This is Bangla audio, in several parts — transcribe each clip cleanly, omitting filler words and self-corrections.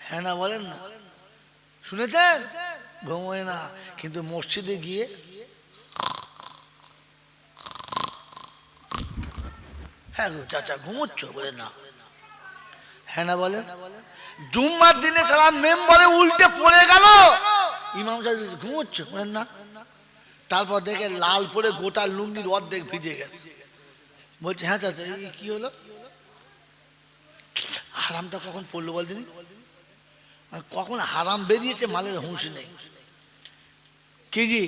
হ্যাঁ না বলেন না, শুনেছেন? ঘুমোয় না, কিন্তু মসজিদে গিয়ে হ্যাঁ গো চাচা ঘুমোচ্ছ বলে না, হ্যাঁ না বলেন? জুম্মার দিনে সালাম মেম্বারে উল্টে পড়ে গেল, ইমাম সাহেব ঘুমোচ্ছ বলেন না। তারপর দেখে লাল পরে গোটা লুঙ্গির অর্ধেক ভিজে গেছে, বলছে হ্যাঁ চাচা এই কি হলো? হারামটা কখন পড়লো বলছিনি, কখন হারাম বেরিয়েছে মালের হুঁশ নেই। কি জি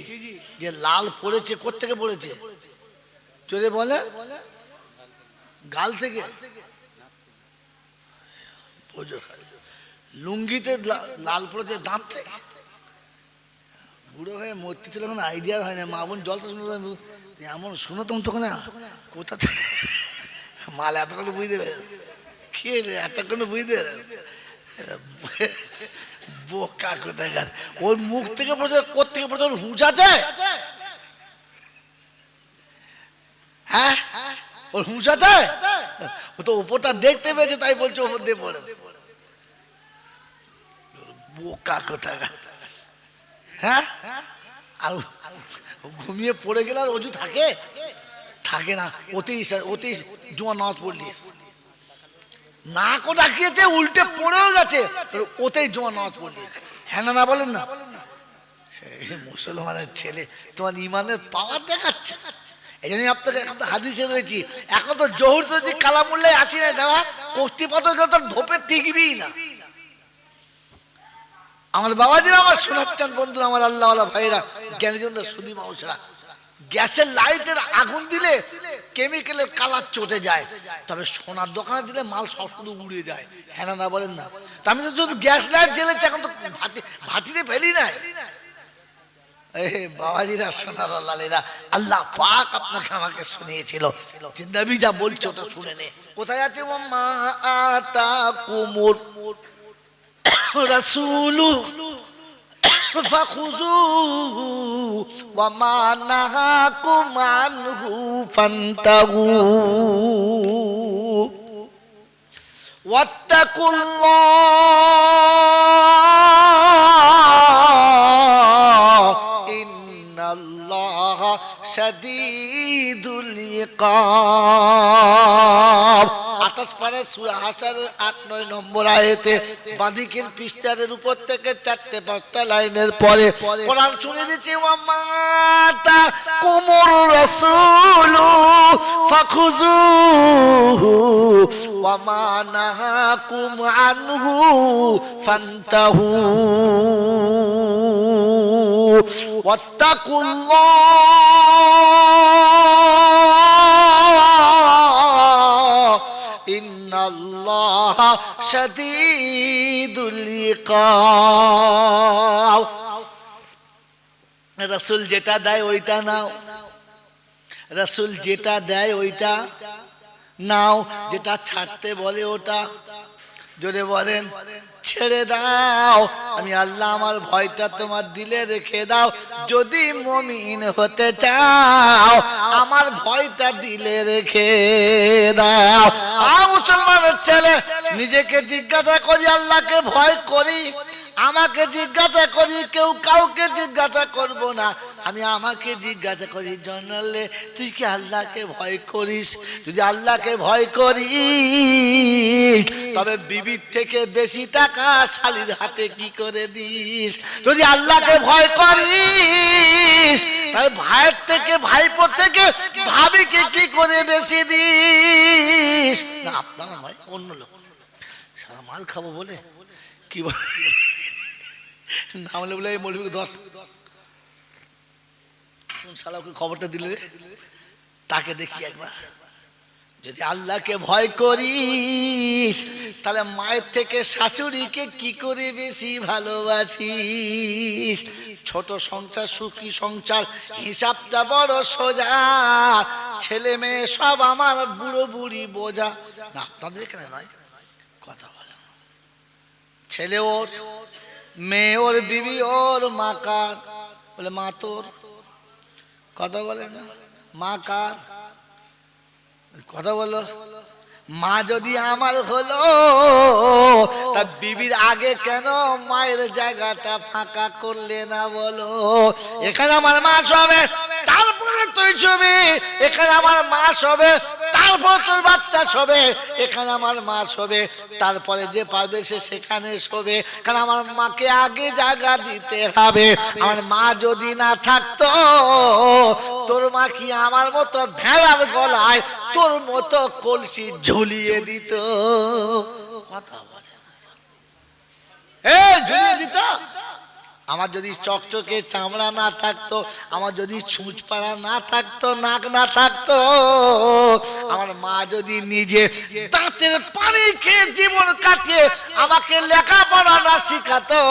যে লাল পড়েছে, কোত্থেকে পড়েছে চলে বলে? গাল থেকে। লুঙ্গিতে লাল পড়েছে দাঁত থেকে। বুড়ো হয়ে মূর্তি ছিল কোনো আইডিয়া হয় না, মা বোন জলটা শুনে এমন শুনতাম তখন কোথা থেকে মাল এতক্ষণ বুঝতে পেরেছে, খেয়ে এতক্ষণ বুঝতে পেরেছে, বোকা কোথাকার। ওর মুখ থেকে পড়ছে, কোত্থেকে পড়ছে, ওর হুঁশ আছে? হ্যাঁ ওর হুঁশ আছে? ও তো উপরটা দেখতে পেয়েছে তাই বলছে ওপর দিয়ে পড়েছে, বোকা কোথাকার। হ্যাঁ আর ঘুমিয়ে পড়ে গেলে আর অজু থাকে? থাকে না, অতি জুমা নামাজ পড়লি না কো ডাকিয়েছে, উল্টে পড়েও গেছে, ওতেই জুমা নামাজ পড়লিয়েছে। হ্যাঁ না বলেন না? মুসলমানের ছেলে তোমার ইমানের পাওয়ার দেখাচ্ছে। এই জন্য আপনাকে এখন তো হাদিসে রয়েছি, এখন তো জহুর যদি কালামুল্লাহ আসি না দাদা, কষ্টিপাত তোর ধোপে টিকবেই না। আমার বাবাজিরা আমার শোনাচ্ছেন বন্ধু, আমার আল্লাহওয়ালা ভাইরা, জ্ঞানী জন্য সুদী মানুষরা, গ্যাসের লাইটের আগুন দিলে কেমিক্যালের কালার চটে যায়, তবে সোনার দোকানে দিলে মাল সব শুধু উড়ে যায়। হ্যাঁ না বলেন না? তা আমি তো শুধু গ্যাস লাইট জ্বেলেছি, এখন তো ভাটিতে ফেলি নাই। বাবাজিরা সোনার লালেরা, আল্লাহ পাক আপনাকে আমাকে শুনিয়েছিল, নবী যা বলছে ওটা শুনে নে। কোথায় আছে ওয়াম্মা আতাকুমুর রাসূলু ফাখুযুহু ওয়া মা নাহাকুম আনহু ফান্তাহু ওয়াত্তাকুল্লাহ ইন্নাল্লাহা শাদীদুল ইকাব। 28 পারা সূরা হাশরের 8-9 নম্বর আয়াতে বাঁদিকের পৃষ্ঠার উপর থেকে 4-5টা লাইনের পরে কোরআন শুনে দিচ্ছে, ওয়া মাতা কুমুর রাসূলু ফাখুযুহু ওয়া মা নাহাকুম আনহু ফান্তাহু ওয়াত্তাকুল্লাহ ইন্নাল্লাহা শাদীদুল ইকাব। রাসূল যেটা দেয় ওইটা নাও, রাসূল যেটা দেয় ওইটা নাও, যেটা ছাড়তে বলে ওটা জোরে বলেন ছেড়ে দাও। আমি আল্লাহ আমার ভয়টা তোমার দিলে রেখে দাও, যদি মুমিন হতে চাও আমার ভয়টা দিলে রেখে দাও। মুসলমানের ছেলে নিজেকে জিজ্ঞাসা করি, আল্লাহকে ভয় করি, আমাকে জিজ্ঞাসা করি, কেউ কাউকে জিজ্ঞাসা করব না, আমি আমাকে জিজ্ঞাসা করি, জানালে তুই কি আল্লাহকে ভয় করিস? যদি আল্লাহকে ভয় করিস তবে বিবির থেকে বেশি টাকা শালীর হাতে কি করে দিস? যদি আল্লাহকে ভয় করিস তাই ভাইয়ের থেকে, ভাইপোর থেকে ভাবিকে কি করে বেশি দিস? না আপনারা নয়, অন্য লোক সারা মাল খাবো বলে কি বলে নামলে বলে মৌলবীকে ধর, শালাকে খবরটা দিলে তাকে দেখি একবার। যদি আল্লাহকে ভয় করিস তাহলে মায়ের থেকে শাশুড়িকে কি করে বেশি ভালোবাসিস? ছোট সংসার সুখী সংসার, হিসাবটা বড় সোজা, ছেলে মেয়ে সব আমার বুড়ো বুড়ি বোঝা। না আপনাদের এখানে নয়, কথা বলে ছেলে ওর, মেয়ে ওর, বিবি ওর, মা কার? বলে মা তোর। কথা বলে না, মা কার? কথা বলো, মা যদি আমার হলো তা বিবির আগে কেন মায়ের জায়গাটা ফাঁকা করলে না বলো? এখানে আমার মা শোবে, তারপরে তুই শোবে। এখানে আমার মা শোবে, তারপর তোর বাচ্চা শোবে। এখানে আমার মা শোবে, তারপরে যে পারবে সে সেখানে শোবে। কারণ আমার মাকে আগে জায়গা দিতে হবে। আমার মা যদি না থাকতো, তোর মা কি আমার মতো ভেড়ার গলায় তোর মতো কলসি ঝুলিয়ে দিত? কথা বলে ঝুলিয়ে দিত? আমার যদি চকচকে চামড়া না থাকতো, আমার যদি ছুঁচ পাড়া না থাকতো, নাক না থাকতো, আমার মা যদি নিজে দাঁতের পানি খেয়ে জীবন কাটিয়ে আমাকে লেখাপড়া না শিখাতো,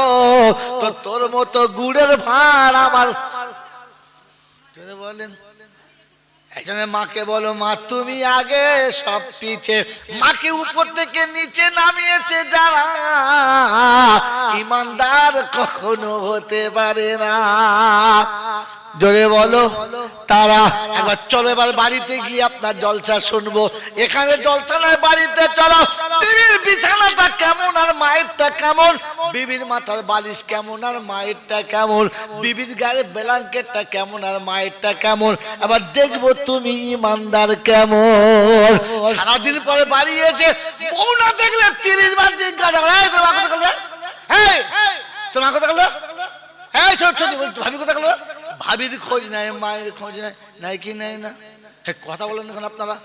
তো তোর মতো গুড়ের ভার আমার বলেন। এখানে মাকে বলো, মা তুমি আগে সব পিছে। মাকে উপর থেকে নিচে নামিয়েছে যারা, ইমানদার কখনো হতে পারে না। জোরে বলো তারা। একবার চলো এবার বাড়িতে গিয়ে আপনার জলসা শুনবো। এখানে জলসা নয়, বাড়িতে চলো। বিবির বিছানাটা কেমন আর মায়েরটা কেমন, বিবির মাথার বালিশ কেমন আর মায়েরটা কেমন, বিবির গায়ে ব্ল্যাঙ্কেটটা কেমন আর মায়েরটা কেমন, আবার দেখবো তুমি ইমানদার কেমন। সারাদিন পরে বাড়ি এসে বউ না দেখলে 30 বার জিজ্ঞাসা করে, তোমার কথা বলো, ভাবি কথা বলো। ভাবির খোঁজ নাই, মায়ের খোঁজ নাই, নাই কি নাই না? কথা বলেন দেখুন আপনারা।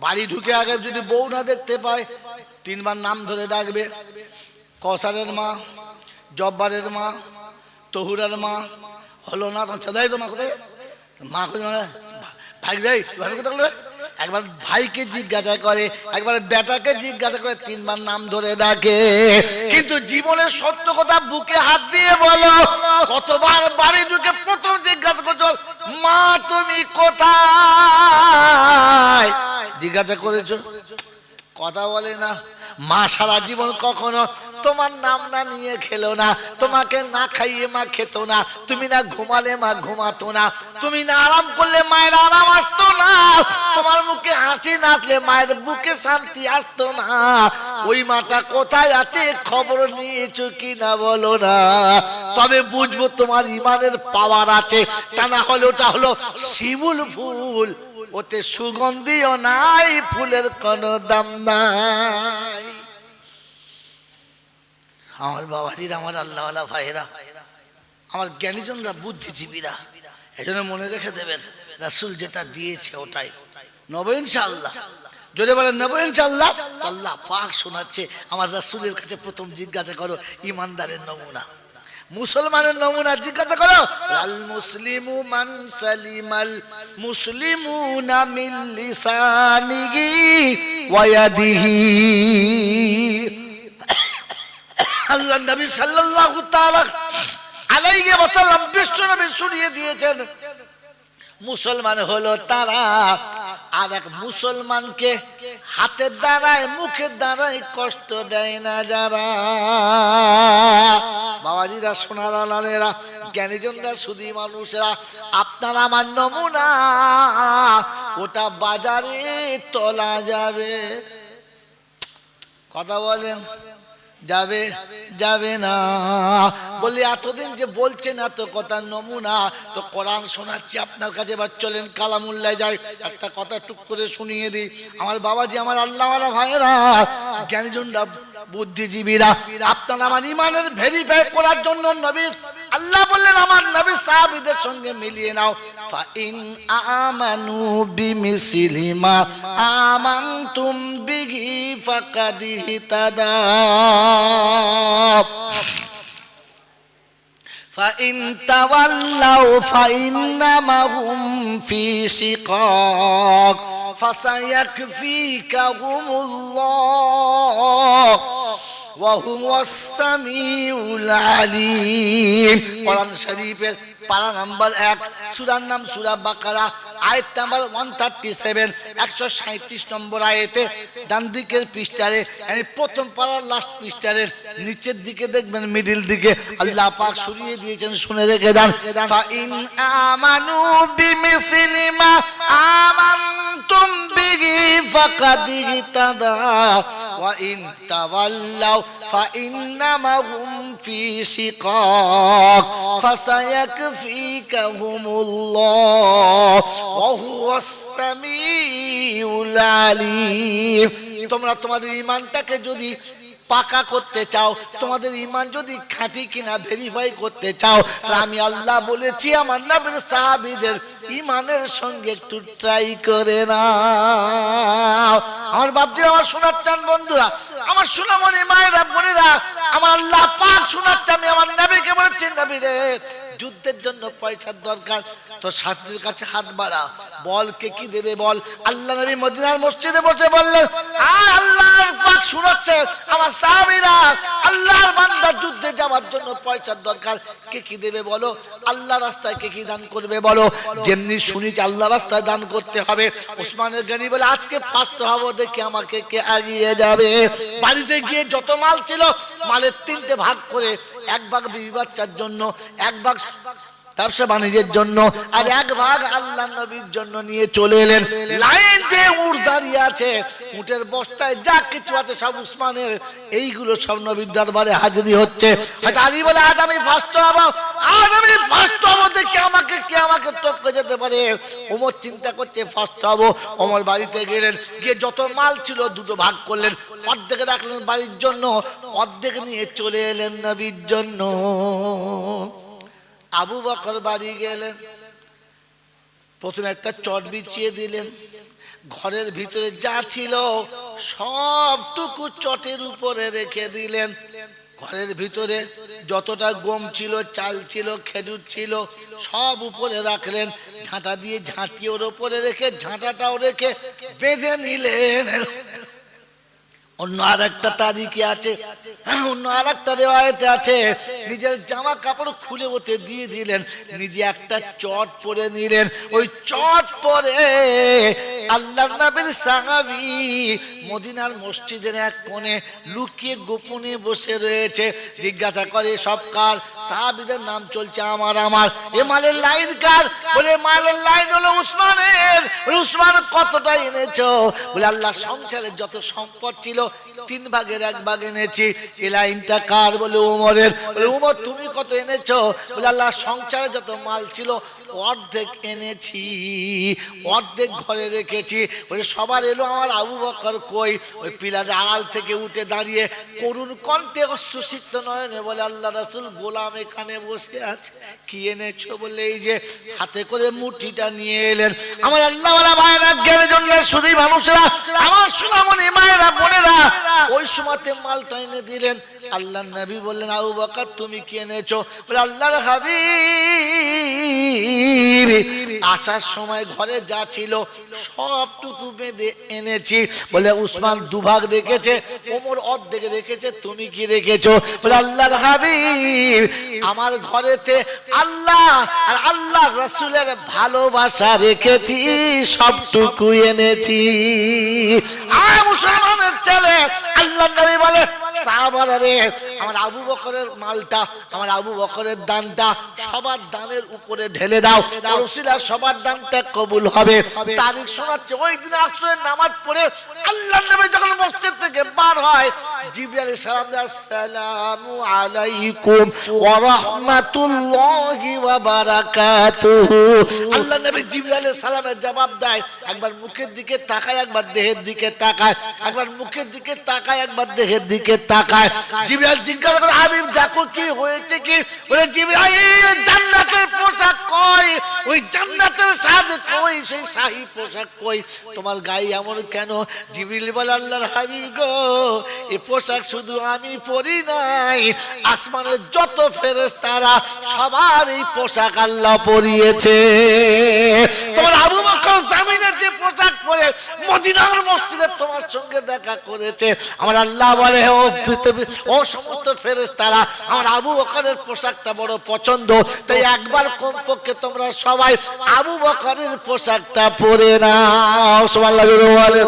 বাড়ি ঢুকে আগে যদি বউ না দেখতে পায়, 3 বার নাম ধরে ডাকবে। কৌসারের মা, জব্বারের মা, তহুরার মা, হলো না তোমার চাঁদাই তো মা কোথায়, মা কোথায়, ভাই ভাই ভাবি কথা বলবে। একবার ভাইকে জিজ্ঞাসা করে, একবার বেটাকে জিজ্ঞাসা করে, 3 বার নাম ধরে ডাকে। কিন্তু জীবনের সত্য কথা বুকে হাত দিয়ে বলো, কতবার বাড়ি ঢুকে প্রথম জিজ্ঞাসা করছো, মা তুমি কোথায়? জিজ্ঞাসা করেছো? কথা বলে না। মা সারা জীবন কখনো তোমার নাম না নিয়ে খেলো না, তোমাকে না খাইয়ে মা খেত না, তুমি না ঘুমালে মা ঘুমাতো না, তুমি না আরাম করলে মায়ের আরাম আসতো না, তোমার মুখে হাসি না আসলে মায়ের বুকে শান্তি আসতো না। ওই মাটা কোথায় আছে খবর নিয়েছো কি না বলো না, তবে বুঝবো তোমার ইমানের পাওয়ার আছে। তা না হলে ওটা হলো শিমুল ফুল, ওতে সুগন্ধিও নাই, ফুলের কোনো দাম নাই। আমার বাবাজিরা, আমার আল্লাহওয়ালা ভাইয়েরা, আমার জ্ঞানীজনরা, বুদ্ধিজীবীরা, এজন্য মনে রেখে দেবেন, রাসূল যেটা দিয়েছে ওটাই নেব ইনশাআল্লাহ। যদি বলেন নেব ইনশাআল্লাহ, আল্লাহ পাক শোনাচ্ছে, আমার রাসূলের কাছে প্রথম জিজ্ঞাসা করো ইমানদারের নমুনা, মুসলমানের নমুনা জিজ্ঞাসা করো। আল মুসলিমু মান সালিমাল মুসলিমুনা মিন লিসানিহি ওয়া ইয়াদিহি। আল্লাহ নবী সাল্লাল্লাহু তাআলা আলাইহি ওয়াসাল্লাম বিশ্ব নবী শুনিয়ে দিয়েছেন, মুসলমান হলো তারা, আর এক মুসলমানকে হাতের দ্বারায় মুখের দ্বারায় কষ্ট দেয় না যারা। বাবাজিরা, সোনার আলালেরা, জ্ঞানীজনরা, সুধী মানুষেরা, আপনারা আমার নমুনা, ওটা বাজারে তোলা যাবে। কথা বলেন, যাবে যাবে না? বলি এতদিন যে বলছেন এত কথা নমুনা, তো কোরআন শোনাচ্ছি আপনার কাছে, এবার চলেন কালামুল্লাহ যাই, একটা কথা টুক করে শুনিয়ে দিই। আমার বাবাজি, আমার আল্লাহওয়ালা ভাইয়েরা, জ্ঞানীজনরা, বুদ্ধিজীবীরা, আপনারা আমার ইমানের ভেরিফাই করার জন্য নবী আল্লাহ বললেন আমার নবী সাহাবীদের সঙ্গে মিলিয়ে নাও। ফা ইন আমানু বিমিসলি মা আমানতুম বিহি ফাকাদ ইহতাদাও ফা ইন তাওয়াল্লাউ ফা ইন্নামা হুম ফি শিকাক ফাসায়াকফিকাহুমুল্লাহ ওয়া হুয়াস সামিউল আলিম। কোরআন শরীফের পারা নাম্বার 1, সূরার নাম সূরা বাকারা, আয়াত নাম্বার 137, 137 নম্বর আয়াতে ডান দিকের পৃষ্ঠারে, মানে প্রথম পারার লাস্ট পৃষ্ঠারে নিচের দিকে দেখবেন, মিডল দিকে আল্লাহ পাক শুনিয়ে দিয়েছেন, শুনে রেখে দেন। ফা ইন আমানু বিমিসলি মা আমানতুম আমানতুম বিহি ফাকাদ ইহতাদা ওয়া ইন তাওয়াল্লাউ ফাইন্নামা হুম ফি শিকাক ফাসায়াকফিকাহুমুল্লাহ ওয়া হুয়াস সামিউল আলিম। তোমরা তোমাদের ঈমানটাকে যদি পাকা করতে চাও, তোমাদের ঈমান যদি খাঁটি কিনা ভেরিফাই করতে চাও, তাহলে আমি আল্লাহ বলেছি আমার নবীর সাহাবীদের ঈমানের সঙ্গে একটু ট্রাই করে নাও। আমার বাপজি আমার শোনাচ্ছেন বন্ধুরা, আমার সোনামণি মায়েরা বোনেরা, আমার আল্লাহ পাক শোনাচ্ছে। আমি আমার নবীকে বলেছি, নবী রে যুদ্ধের জন্য পয়সার দরকার, তো সাথীর কাছে হাত বাড়া, বল কে কি দেবে বল। আল্লাহ নবী মদিনার মসজিদে বসে বললেন, আল্লাহর পাক শোনাচ্ছে আমার সাহাবীরা, আল্লাহর বান্দা যুদ্ধে যাওয়ার জন্য পয়সার দরকার, কে কি দেবে বলো, আল্লাহ রাস্তায় কে কি দান করবে বলো। যেমনি শুনিছি আল্লাহ রাস্তায় দান করতে হবে, ওসমানের গনি বলে আজকে ফার্স্ট হবো, দেখি আমাকে কে এগিয়ে যাবে। বাড়িতে গিয়ে যত মাল ছিল মালের 3টে ভাগ করে, এক ভাগ বিবি বাচ্চার জন্য, এক ভাগ ব্যবসা বাণিজ্যের জন্য, আর এক ভাগ আল্লাহ নবীর জন্য নিয়ে চলে এলেন। লাইন দিয়ে উট দাঁড়িয়ে আছে, উটের বস্তায় যা কিছু আছে সব উসমানের, এইগুলো সব নবীর দরবারে হাজিরি হচ্ছে। আলী বলে আজ আমি ফার্স্ট হব, আজ আমি ফার্স্ট হব, দেখি আমাকে কে আমাকে টপকে যেতে পারে। ওমর চিন্তা করছে ফার্স্ট হব। ওমর বাড়িতে গেলেন, গিয়ে যত মাল ছিল 2টো ভাগ করলেন, অর্ধেক রাখলেন বাড়ির জন্য, অর্ধেক নিয়ে চলে এলেন নবীর জন্য। আবু বকর বাড়ি গেলেন, প্রথমে একটা চট বিছিয়ে দিলেন, ঘরের ভিতরে যা ছিল সবটুকু চটের উপরে রেখে দিলেন। ঘরের ভিতরে যতটা গম ছিল, চাল ছিল, খেজুর ছিল, সব উপরে রাখলেন। ঝাঁটা দিয়ে ঝাঁটিয়ে ওর উপরে রেখে, ঝাঁটাটাও রেখে বেঁধে নিলেন। অন্য আর একটা তারিখে আছে, অন্য আর একটা রেওয়ায়েতে আছে, নিজের জামা কাপড় খুলে ওতে দিয়ে দিলেন, নিজে একটা চট পরে নিলেন। ওই চট পরে আল্লাহর নবীর সাহাবী মদিনার মসজিদের এক কোণে লুকিয়ে গোপনে বসে রয়েছে। জিজ্ঞাসা করে সব কার? সাহাবীদের নাম চলছে আমার আমার। এ মালের লাইন কার? বলে মালের লাইন হলো উসমানের। উসমান কতটা এনেছো? বলে আল্লাহ সংসারের যত সম্পদ ছিল 3 ভাগের 1 ভাগ এনেছি। এই লাইনটা কার? বলে উমরের। বলে উমর তুমি কত এনেছো? বলে আল্লাহ সংসারে যত মাল ছিল অর্ধেক এনেছি, অর্ধেক ঘরে রেখেছি। বলে সবার এলো, আমার আবু বকর কই? ওই পিলারের আড়াল থেকে উঠে দাঁড়িয়ে করুণ কণ্ঠে অশ্রুসিক্ত নয়নে বলে আল্লাহ রাসূল গোলাম এখানে বসে আছে, কি এনেছো? বলে এই যে হাতে করে মুঠিটা নিয়ে এলেন। আমার আল্লাহওয়ালা ভাইরা জ্ঞানের জন্য শুধু মানুষরা, আমার সোনামণি মায়েরা বোনেরা, ওই সময়তে মালটা এনে দিলেন। আল্লাহর নবী বললেন আবু বকর তুমি কি এনেছো? বলে আল্লাহর হাবিব আসার সময় ঘরে যা ছিল সবটুকু বেঁধে এনেছি। বলে উসমান 2 ভাগ রেখেছে, ওমর অর্ধেক রেখেছে, তুমি কি রেখেছো? বলে আল্লাহর হাবিব আমার ঘরেতে আল্লাহ আর আল্লাহ রাসূলের ভালোবাসা রেখেছি, সবটুকু এনেছি। আর মুসলমানের ছেলে আল্লাহর নবী বলে সাহাবারা রে, আমার আবু বকরের মালটা, আমার আবু বকরের দানটা সবার দানের উপরে ঢেলে দাও, রসুলের সবার দানটা কবুল হবে। তারিখ শোনাচ্ছে ওই দিন আসরের নামাজ পড়ে আল্লাহর নবী যখন মসজিদ থেকে বার হয়, জিবরাইল আলাইহিস সালাম দেয় আসসালামু আলাইকুম ওয়া রাহমাতুল্লাহি ওয়া বারাকাতুহু। আল্লাহর নবী জিবরাইল আলাইহিস সালামের জবাব দেয়, একবার মুখের দিকে তাকায়, একবার দেহের দিকে তাকায়, একবার মুখের দিকে তাকায়, একবার দেহের দিকে তাকায়। জিবরাইল জিজ্ঞাসা করে হাবিব দেখো কি হয়েছে কি? বলে জিবরাইল জান্নাতের পোশাক কই? ওই জান্নাতের স্বাদ কই? সেই শাহী পোশাক কই? তোমার গায়ে এমন কেন? জিবরাইল বলে আল্লাহর হাবিব গো, এই পোশাক শুধু আমি পরি নাই, আসমানের যত ফেরেশতারা সবার এই পোশাক আল্লাহ পরিয়েছে। তোমার আবু বকর জামিনের যে পোশাক পরে মদিনার মসজিদে তোমার সঙ্গে দেখা করেছে, আমার আল্লাহ বলে ও সমস্ত ফেরেশতারা আমার আবু বকরের পোশাকটা বড় পছন্দ, তাই একবার কমপক্ষে তোমরা সবাই আবু বকরের পোশাকটা পরে নাও। সুবহানাল্লাহ বলে।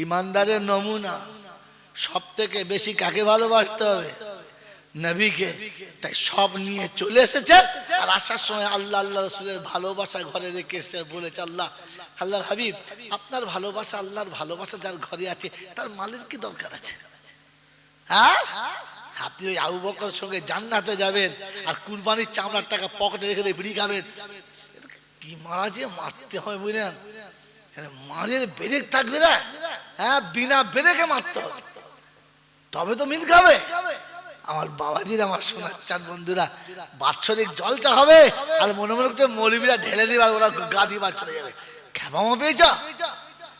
ইমানদারের নমুনা সব থেকে বেশি কাকে ভালোবাসতে হবে? নবীকে, তাই সব নিয়ে চলে এসেছে। আর আসার সময় আল্লাহ আল্লাহ রসুলের ভালোবাসা ঘরে রেখে এসে বলেছে, আল্লাহ আল্লাহর হাবিব, আপনার ভালোবাসা, আল্লাহর ভালোবাসা যার ঘরে আছে তার মালের কি দরকার আছে? হ্যাঁ, আপনি ওই আবু বকরের সঙ্গে জান্নাতে যাবেন আর কুরবানির চামড়ার টাকা পকেটে রেখে দিয়ে বিড়ি খাবেন। কি মারা যে মারতে হয় বুঝলেন, মারের ব্রেক থাকবে না, হ্যাঁ বিনা ব্রেকে মারতে হবে, তবে তো মিল খাবে। আমার বাবাজির, আমার সোনার চাঁদ বন্ধুরা, বাৎসরিক জলটা হবে আর মনে মনে করতে মৌলবীরা ঢেলে দিবে আর ওরা গা দিবার চলে যাবে। খেপামো পেয়েছ?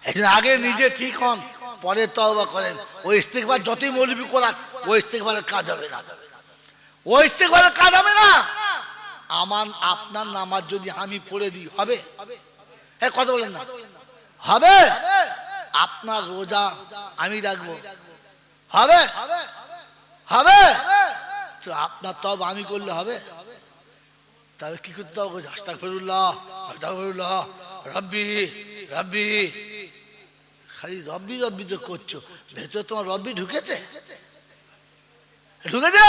এখন আগে নিজে ঠিক হন, পরে তওবা করেন। ওই ইস্তেগফার যতই মৌলবী করাক, ওই ইস্তেগফারের কাজ হবে না, ওই ইস্তেগফারের কাজ হবে না। আমার আপনার নামাজ যদি আমি পড়ে দিই হবে? হ্যাঁ, কথা বলেন না, হবে? আপনার রোজা আমি রাখবো, হবে? হবে? তো আপনার তওবা আমি করলে হবে? তবে কি করতে হবে? আস্তাগফিরুল্লাহ, আস্তাগফিরুল্লাহ, রব্বি রব্বি, খালি রব্বি রব্বি তো করছো, ভেতরে তোমার রব্বি ঢুকেছে? ঢুকেছে?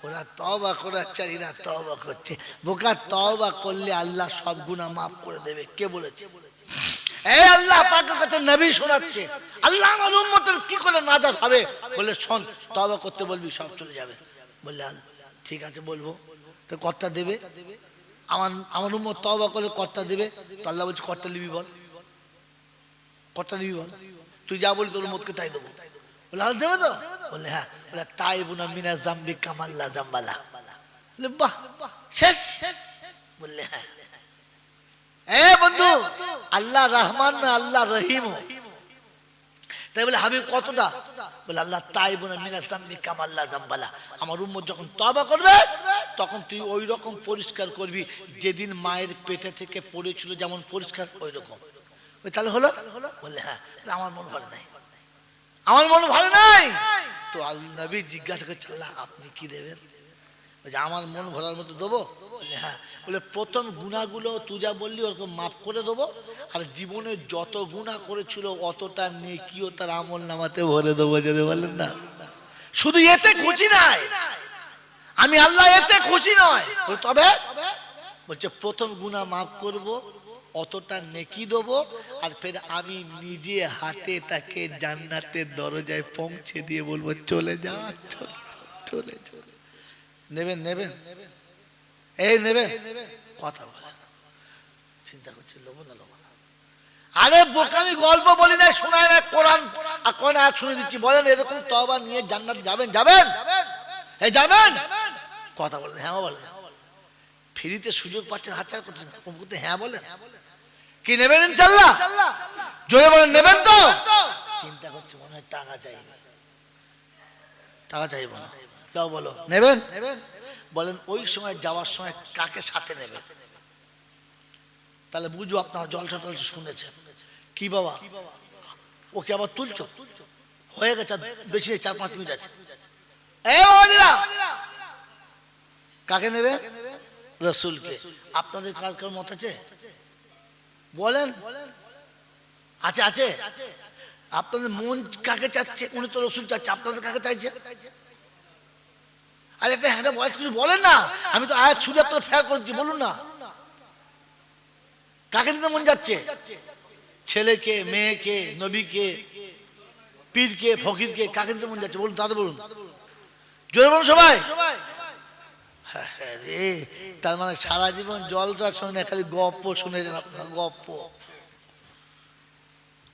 ওরা তওবা করার চাই না, তওবা করছে। বোকা, তওবা করলে আল্লাহ সব গুনাহ মাফ করে দেবে। কে বলেছে? এই আল্লাহ পাকের কাছে নবী শোনাচ্ছে, আল্লাহ আমার উম্মতের কি করে নাজাত হবে? বলে শোন, তওবা করতে বলবি, সব চলে যাবে। বললে ঠিক আছে বলবো। তো কর্তা দেবে, আমার উম্মত তওবা করে কর্তা দেবে। তো আল্লাহ বলছে কর্তা নিবি বল, কর্তা নিবি বল, তুই যা বলি তোর উম্মতকে তাই দেবো। বলে আল্লাহ দেবে তো? বলে হ্যাঁ। বলে তাইবুনা মিনা জামবি কামাল্লা জামবালা। বলে বাহ, শেষ। বললে হ্যাঁ। এ বন্ধু, আল্লাহ রহমান না আল্লাহ রহিম? তাই বলে হাবিব কতটা? বলে আল্লাহ তাইবুনা মিনা জামবি কামাল্লা জামবালা। আমার উম্মত যখন তওবা করবে তখন তুই ওই রকম পরিষ্কার করবি যেদিন মায়ের পেটে থেকে পড়েছিল যেমন পরিষ্কার, ওই রকম। তাহলে হলো? বললে হ্যাঁ। আমার মন ভরে নাই, আমার মন ভরে নাই। তো আল্লাহ নবী জিজ্ঞাসা করছে, আল্লাহ আপনি কি দেবেন? আমার মন ভরার মতো দেবো? বলে হ্যাঁ। বলে প্রথম গুনাহগুলো তুই যা বললি ওরকম মাফ করে দেবো, আর জীবনে যত গুনাহ করেছিল অতটা নেকিও তার আমল নামাতে ভরে দেবো। যদি বলেন না, শুধু এতে খুশি নাই আমি, আল্লাহ এতে খুশি নয়। তবে বলছে প্রথম গুনাহ মাফ করব, অতটা নেকি দেবো, আর ফের আমি নিজে হাতে তাকে জান্নাতের দরজায় পৌঁছে দিয়ে বলবো চলে যা, চলে চলে। নেবেন? নেবেন? এই নেবেন? কথা বলেন, চিন্তা করছি লোবো না লোবো না? আরে বোকা, আমি গল্প বলি না, শোনায় না, কোরআন আর কোন আয়াত শুনে দিচ্ছি। বলেন এরকম তওবা নিয়ে জান্নাত যাবেন? যাবেন? এই যাবেন? কথা বলেন, হ্যাঁ বলেন। ফ্রিতে সুযোগ পাচ্ছেন, হাতছাড়া করছেন, হ্যাঁ বলেন। কি নেবেন ইনশাআল্লাহ? জোরে বলেন, নেবেন তো? চিন্তা করছি মনে হয় টাকা চাইবে, টাকা চাইবো না, কেউ বলো নেবেন? বলেন ওই সময় যাওয়ার সময় কাকে সাথে নেবেন? তাহলে বুঝবো আপনারা জলসা টলসা শুনেছেন। কি বাবা, ওকে আবার তুলছো? হয়ে গেছে, বেশি 4-5 মিনিট আছে। কাকে নেবে? রসুলকে। আপনাদের কার কার মত আছে? বলেন। আছে? আছে? আপনাদের মন কাকে চাচ্ছে? উনি তো রসুল চাচ্ছে, আপনাদের কাকে চাইছে? আর একটা হ্যাঁ বয়স কিছু বলেন না, আমি তো আয়াত ছুঁড়ে আপনাদের ফেয়ার করেছি, বলুন না কাকে নিতে মন যাচ্ছে? ছেলেকে, মেয়েকে, নবীকে, পীরকে, ফকিরকে, কাকে নিতে মন যাচ্ছে? বলুন, তাদের বলুন, জোরে বলুন সবাই। তার মানে সারা জীবন জলসা শুনে খালি গপ্প শুনেছেন আপনারা, গপ্প,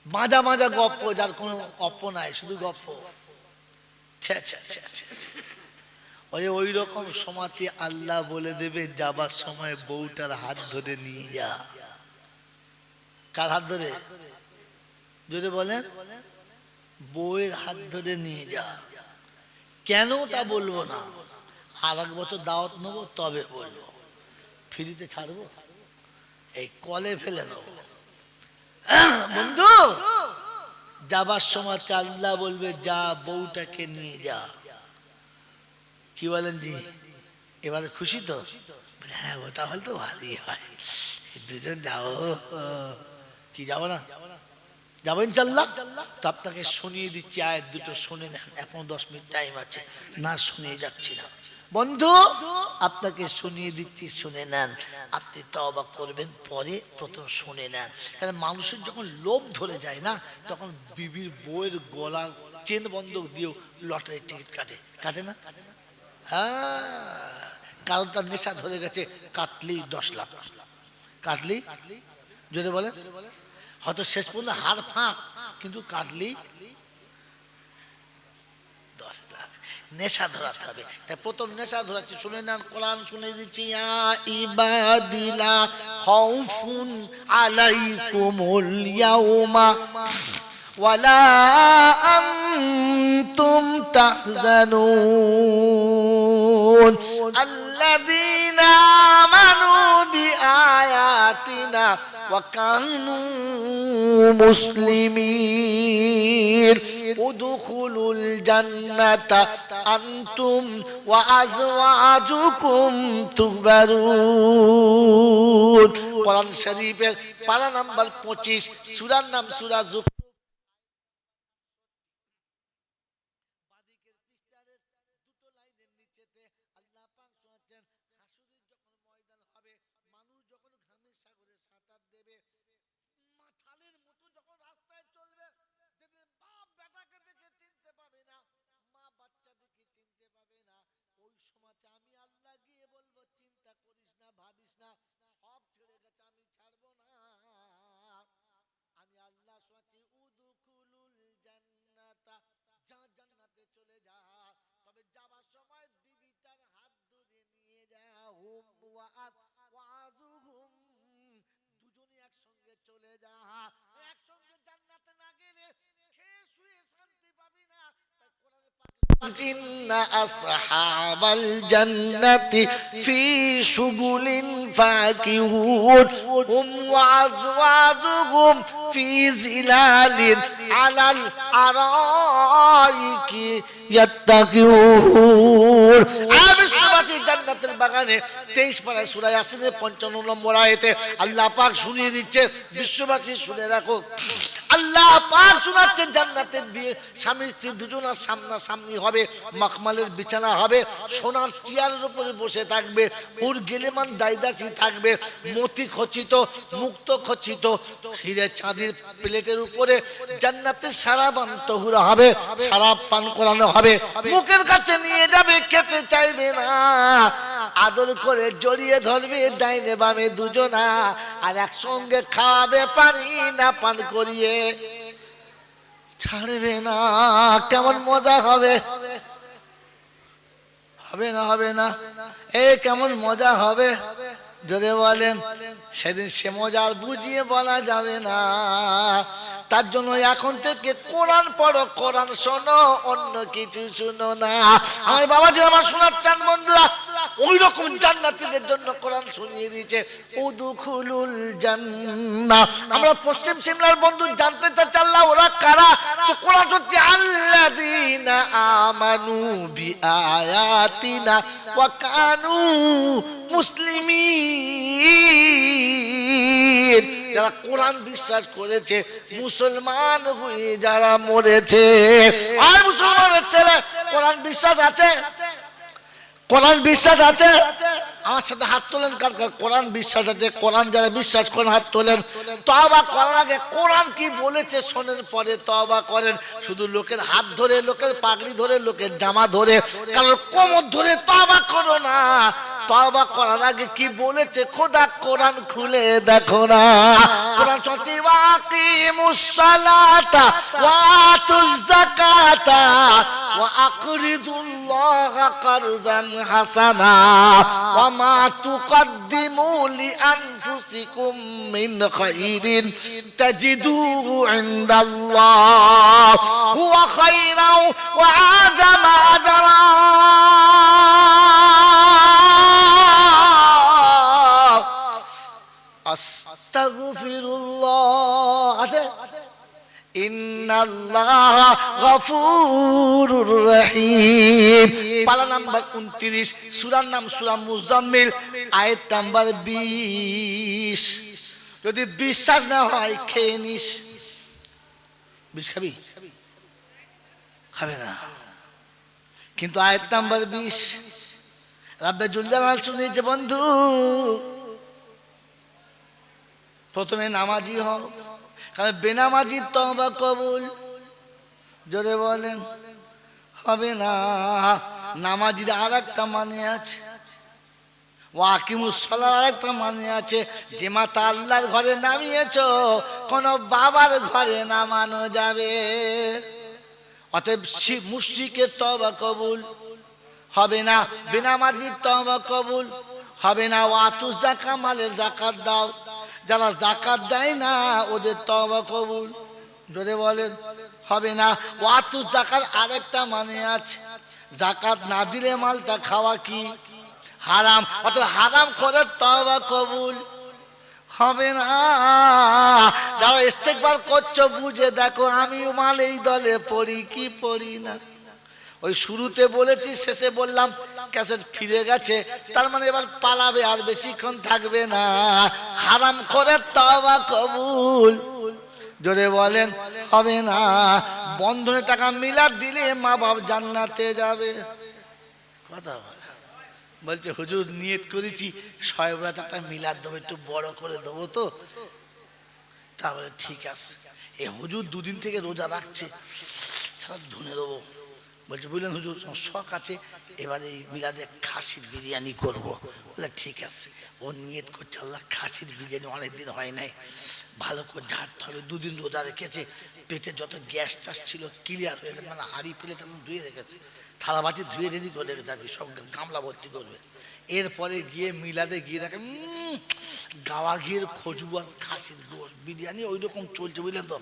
মাজা মাজা গপ্প, যার কোনো গপ্প নাই, শুধু গপ্প। ওই রকম সময়তে আল্লাহ বলে দেবে যাবার সময় বউটার হাত ধরে নিয়ে যা। কার হাত ধরে? যদি বলেন বউয়ের হাত ধরে নিয়ে যা। কেন তা বলবো না, আর এক বছর দাওয়াত নেবো তবে বলবো। ফ্রিতে ছাড়বো? এই কলে ফেলে নেবো। বন্ধু, যাবার সময় আল্লাহ বলবে যা বউটাকে নিয়ে যা। কি বলেন জি? এবারে খুশি তো? হ্যাঁ, ওটা হয়তো ভালোই হয়, দুজন যাও। কি যাবো না? যাবো ইনশাল্লাহ। তো আপনাকে শুনিয়ে দিচ্ছি, আয়াত দুটো শুনে নেন, এখন 10 মিনিট টাইম আছে, না শুনিয়ে যাচ্ছি না বন্ধু, আপনাকে শুনিয়ে দিচ্ছি, শুনে নেন। আপনি তওবা করবেন পরে, প্রথম শুনে নেন। কারণ মানুষের যখন লোভ ধরে যায় না, তখন বিবির বউয়ের গলার চেন বন্ধক দিয়েও লটারির টিকিট কাটে না? হ্যাঁ, কারণ তার নেশা ধরে গেছে, কাটলেই 10 লাখ, কাটলেই, যদি বলে হয়তো শেষ পর্যন্ত হার ফাঁক, কিন্তু কাটলেই 10 লাখ। নেশা ধরাতে হবে, তাই প্রথম নেশা ধরাচ্ছি, শুনে নেন, কোরআন শুনে দিচ্ছি। ইয়া ইবাদিলা খাউফুন আলাইকুমুল ইয়াউমা ওয়ালা আনতুম তাহজানুন আল্লাযীনা আমানু বিআয়াতিনা ওয়া কানু মুসলিমিন উদখুলুল জান্নাতা আনতুম ওয়া আজওয়াজুকুম তুহবারুন। কোরআন শরীফের পারা নাম্বার 25, সূরার নাম সূরা যুখ। দুজনে একসঙ্গে চলে যা, একসঙ্গে জান্নাতে না গেলে খেয়ে শুয়ে শান্তি পাবি না। إن أصحاب الجنة في شغل فاكهون هم وأزواجهم في ظلال على الأرائك يتكئون। বিশ্ববাসী জান্নাতের বাগানে 23 পারা সূরা ইয়াসিনের 55 নম্বর আয়াতে আল্লাহ পাক শুনিয়ে দিচ্ছে, বিশ্ববাসী শুনে রাখো, আল্লাহ পাক শোনাচ্ছেন জান্নাতের বিয়ে, স্বামী স্ত্রী দুজনের সামনাসামনি হবে, মাখমালের বিছানা হবে, সোনার চেয়ারের উপরে বসে থাকবে, হুর গেলেমান দাইদাসী থাকবে, মতি খচিত, মুক্ত খচিত, হিরে চাঁদির প্লেটের উপরে জান্নাতের সারাবান তহুরা হবে, সারাব পান করানো হবে, মুখের কাছে নিয়ে যাবে, খেতে চাইবে না, আদর করে জড়িয়ে ধরবে ডাইনে বামে দুজনা, আর একসঙ্গে খাওয়াবে, পানি না পান করিয়ে ছাড়বে না। কেমন মজা হবে, হবে না? হবে না? কেমন মজা হবে যদি বলেন, সেদিন সে মজা আর বুঝিয়ে বলা যাবে না। তার জন্য এখন থেকে কোরআন পড়ো, কোরআন শোনো, অন্য কিছু শুনো না। আমার বাবা যে আমার শোনার চান বন্ধুরা, ওই রকম জান্নাতীদের জন্য কোরআন শুনিয়ে দিয়েছে, উদখুলুল জান্নাহ। আমরা পশ্চিম সিমলার বন্ধু জানতে চাচ্ছি আল্লাহ ওরা কারা, তো কোরআন হচ্ছে আল্লাযীনা আমানু বিআয়াতিনা ওয়া কানু মুসলিমিন। যারা কোরআন বিশ্বাস করেছে, মুসলমান হয়ে যারা মরেছে। আর মুসলমানের ছেলে কোরআন বিশ্বাস আছে? কোরআন বিশ্বাস আছে? আমার সাথে হাত তোলেন কার কার কোরআন বিশ্বাস আছে? কোরআন যারা বিশ্বাস করেন হাত তোলেন। তওবা করার আগে কোরআন কি বলেছে শোনেন, পরে তওবা করেন। শুধু লোকের হাত ধরে, লোকের পাগড়ি ধরে, লোকের জামা ধরে, কারোর কোমর ধরে তওবা করো না। তওবা করার আগে কি বলেছে খোদা, কোরআন খুলে দেখো না। কোরআন বলছে ওয়াকিমুস সালাতা ওয়া আতুজ যাকাতা ওয়া আকরিদুল্লাহা কারজান হাসানা ওয়া মা তুকদ্দিমু লিআনফুসিকুম মিন খাইরিন তাজিদুহু ইনদাল্লাহ হুয়া খায়রান ওয়া আজামা আজরা। আস্তাগফিরুল্লাহ আছে, ইন্নাল্লাহা গফুরুর রহিম। পারা নাম্বার 29, সূরার নাম সূরা মুজাম্মিল, আয়াত নাম্বার 20। যদি বিশ্বাস না হয় খেয়ে নিস, বিষ খাবি? খাবে না। কিন্তু আয়াত নাম্বার 20 রাব্বে জুল্লাল শুনিয়েছে, বন্ধু প্রথমে নামাজি হও, কারণ বেনামাজির তওবা কবুল। জোরে বলেন হবে না। নামাজির আর একটা মানে আছে, ওয়াকিমুস সালাত আর একটা মানে আছে, যে মাতা আল্লাহর ঘরে নামিয়েছো কোন বাবার ঘরে নামানো যাবে। অতএব মুশরিকের তওবা কবুল হবে না, বেনামাজির তওবা কবুল হবে না। ওয়াতু যাকাত, মালের যাকাত দাও, যারা যাকাত দেয় না ওদের তওবা কবুল। জোরে বলেন হবে না। ওয়াতু যাকাত আরেকটা মানে আছে, যাকাত না দিলে মালটা খাওয়া কি হারাম, অর্থাৎ হারাম করে তওবা কবুল হবে না। যারা ইস্তেগফার করছো বুঝে দেখো, আমি মাল এই দলে পড়ি কি পড়ি না। ওই শুরুতে বলেছি, শেষে বললাম, ক্যাসেট ফিরে গেছে, তার মানে এবার পালাবে, আর বেশিক্ষণ থাকবে না। হারাম করে তওবা কবুল, জোরে বলেন হবে না। বন্ধনে টাকা মিলাদ দিলে মা বাপ জান্নাতে যাবে। কথা বলছে হুজুর নিয়ত করেছি শবে বরাত একটা মিলাদ দেবো, একটু বড় করে দেবো তো। তাহলে ঠিক আছে। এই হুজুর দুদিন থেকে রোজা রাখছে, সারা ধুনে দেবো। বলছে বুঝলেন হুজুর শখ আছে, এবারে এই মিলাদে খাসির বিরিয়ানি করবো। বলে ঠিক আছে। ও নিয়ত করছে আল্লাহ খাসির বিরিয়ানি অনেকদিন হয় নাই, ভালো করে ঝাড়তে হবে। দুদিন রোজা রেখেছে, পেটে যত গ্যাস টাস ছিল ক্লিয়ার হয়ে গেছে, মানে হাঁড়ি প্লেট একদম ধুয়ে রেখেছে, থালা বাটি ধুয়ে রেডি করে রেখেছে, আজকে সব গামলা ভর্তি করবে। এরপরে গিয়ে মিলাদে গিয়ে দেখে গাওয়া ঘিয়ের খজু আর খাসির বিরিয়ানি ওই রকম চলছে, বুঝলেন তো।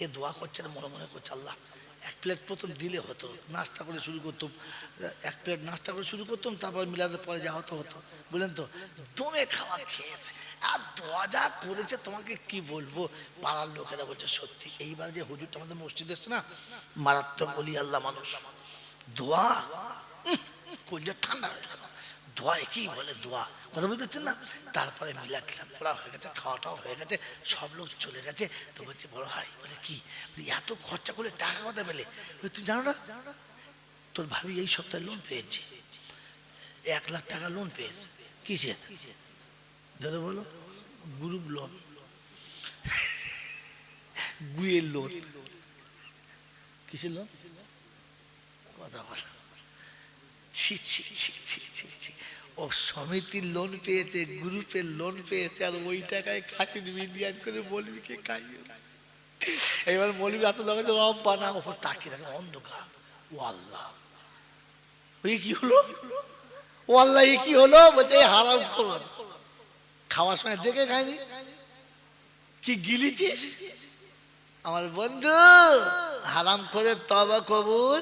এ দোয়া করছে, মনে মনে করছে আল্লাহ এক প্লেট প্রথম দিলে হতো, নাস্তা করে শুরু করতাম, এক প্লেট নাস্তা করে শুরু করতাম, তারপর মিলাদের পরে যা হতো হতো, বুঝলেন তো। দমে খাওয়া খেয়েছে আর দোয়া যা করেছে তোমাকে কি বলবো। পাড়ার লোকেরা বলছে সত্যি এইবার যে হুজুরটা আমাদের মসজিদ এসছে না, মারাত্মক বলি আল্লাহ মানুষ, দোয়া কলজা ঠান্ডা হয়ে গেল। দোয়া কি বলে দোয়া, কথা বুঝতে পারছেন না। তারপরে মিলাদ পড়া হয়ে গেছে, খাওয়াটাও হয়ে গেছে, সব লোক চলে গেছে। তো বলছে বড় ভাই, বলে কি এত খরচা করে টাকা কথা পেলে? তুমি জানো না তোর ভাবি এই সপ্তাহে লোন পেয়েছে, 1 লাখ টাকা লোন পেয়েছে। কিসের? ধরো বলো, গ্রুপ লোন, গুয়ের লোন। কিসের লোন? কথা বলো। ছি ছি ছি ছি ছি ছি। ও সমিতির লোন পেয়েছে, গ্রুপের লোন পেয়েছে, আর ওই টাকায় খাসির বিরিয়ানি করে মৌলবীকে খাইয়েছে। এবার মৌলবী এত লাগাচ্ছে রব বানা, ওপর তাকিয়ে থাকে অন্ধকার। ও আল্লাহ, ওই কি হলো? ও আল্লাহ এ কি হলো? বলছে হারাম খোর, খাওয়ার সময় দেখে খায়নি, কি গিলিছিস আমার বন্ধু। হারাম করে তওবা কবুল।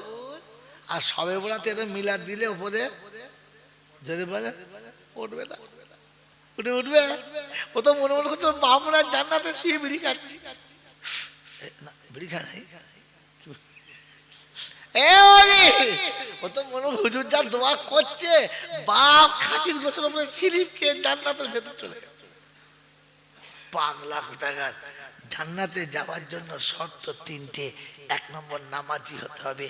আর সবে বরাতে এটা মিলাদ দিলে উপরে যদি বলে উঠবে না, উঠে উঠবে। ও তো মনে মনে করছে বাবুরা জান্নাতে শুয়ে বিড়ি খাচ্ছি, বিড়ি খায় নাই। ও তো মনে হুজুর যা দোয়া করছে, বাপ খাসির গোছের উপরে স্লিপ খেয়ে জান্নাতের ভেতর চলে গেছে। পাগলা কোথাকার। জান্নাতে যাওয়ার জন্য শর্ত 3টে। 1 নম্বর নামাজি হতে হবে,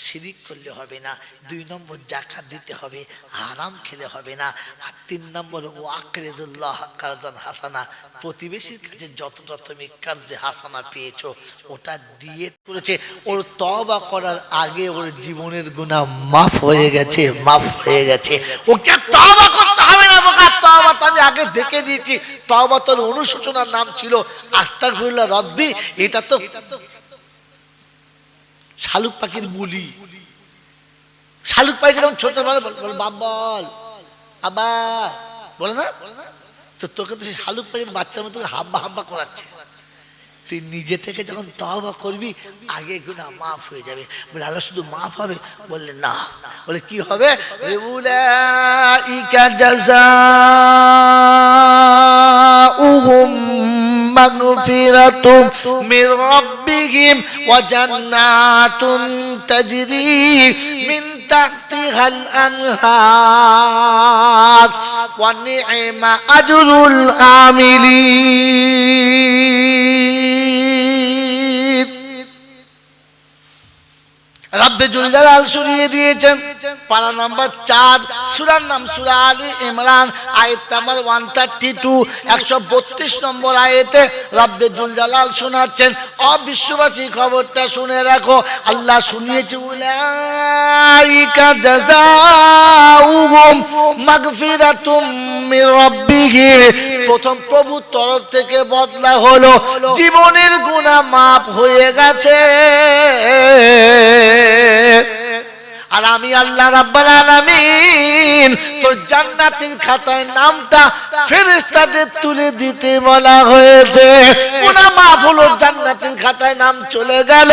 শিরিক করলে হবে না। 2 নম্বর যাকাত দিতে হবে, হারাম খেলে হবে না। আর 3 নম্বর ওয়াকরিদুল্লাহ কারজান হাসানা, প্রতিবেশীর কাছে যতটা তুমি কারজে হাসানা পেয়েছো ওটা দিয়ে করেছে। ওর তওবা করার আগে ওর জীবনের গুনাহ মাফ হয়ে গেছে, মাফ হয়ে গেছে। ওকে তওবা করতে হবে না, বোকা। তওবা তো আমি আগে দেখে দিয়েছি। তওবা তোর অনুশোচনার নাম ছিল আস্তাগফিরুল্লাহ রব্বি। এটা তো শালুক পাখির বুলি। শালুক পাখি যখন ছোট বল বাপ বল আবা বলে না, তো তোকে তো সেই শালুক পাখির বাচ্চার মতো হাব্বা হাব্বা করাচ্ছে। তুই নিজে থেকে যখন তওবা করবি আগে গুনাহ মাফ হয়ে যাবে। বলে আল্লাহ শুধু মাফ হবে? বললে না। বলে কি হবে? উলাইকা জাযাউহুম মাগফিরাতুম মির রাব্বিহিম ওয়া জান্নাতুন তাজরি মিন তাহতিহাল আনহার ওয়া নি'মা আজরুল আমিলিন। রব্বে জুল জালাল শুনিয়ে দিয়েছেন। পারা নাম্বার 4, সূরার নাম সূরা আলী ইমরান, আয়াত নাম্বার 132, 132 নম্বর আয়াতে রব্বে জুল জালাল শোনাচ্ছেন, ও বিশ্ববাসী খবরটা শুনে রাখো, আল্লাহ শুনিয়েছে, উলাইকা জাযাউহুম মাগফিরাতুম মির রাব্বিহিম, প্রথম প্রভুর তরফ থেকে বদলা হলো জীবনের গুনাহ মাফ হয়ে গেছে। আর আমি আল্লাহ রাব্বুল আলামিন তোর জান্নাতের খাতায় নামটা ফেরেশতাদের তুলে দিতে বলা হয়েছে। গুনাহ মাফ হলো, জান্নাতের খাতায় নাম চলে গেল,